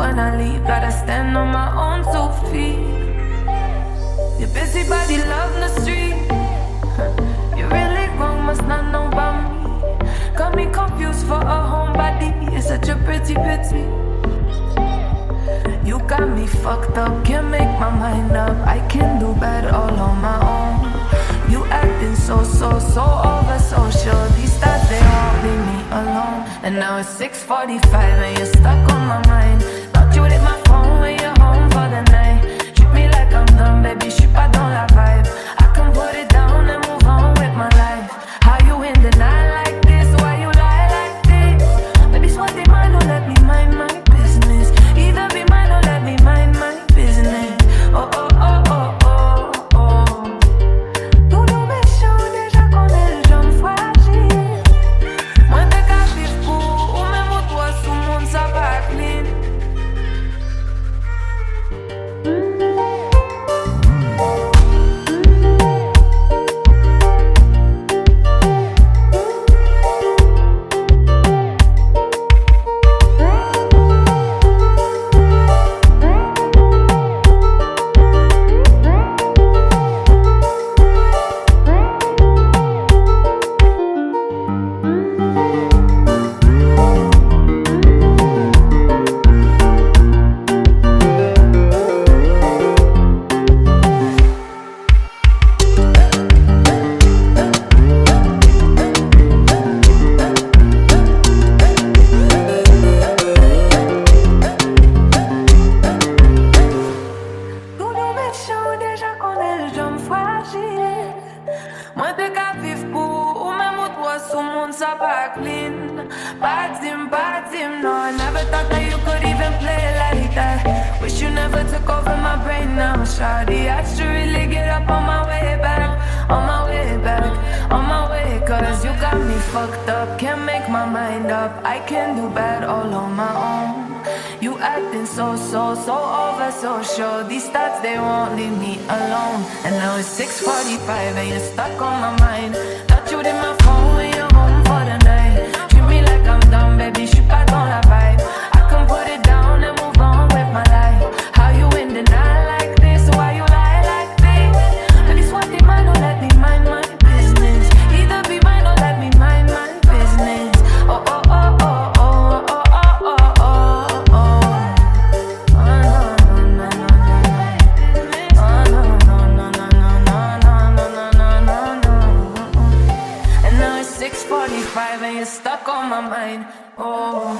when I leave. Gotta stand on my own 2 feet. Your busy body love the street. You're really wrong, must not know about me. Got me confused for a homebody. It's such a pretty pity. You got me fucked up, can't make my mind up. I can do bad all on my own. You acting so over social. These thoughts, they won't leave me alone. And now it's 6:45 and you're stuck on my mind. Thought you would hit my phone when you're home for the night. Treat me like I'm dumb, baby, je suis pas dans la vibe. I can put it down and move on with my life. How you in denial like this? Why you lie like this? Baby, soit tes mains, don't let me mind my business. Either be mine or let me mind my business. Oh, oh, oh, oh, oh, oh. Tout nous méchant, déjà qu'on est le genre fragile. Moi t'es qu'à vivre pour, ou même au toit sous monde, ça va clean. These thoughts, they won't leave me alone. And now it's 6:45 and you're stuck on my mind. Thought you'd hit my phone when you're home for the night. Treat me like I'm dumb, baby, je suis pas dans la vibe. I can put it down and move on with my life. How you in denial like this? Why you lie like this? Baby, soit tes mains, don't let me mind my business. Either be mine or let me mind my business. Oh, oh, oh, oh, oh, oh, oh, oh, oh, oh. And you're stuck on my mind. Oh.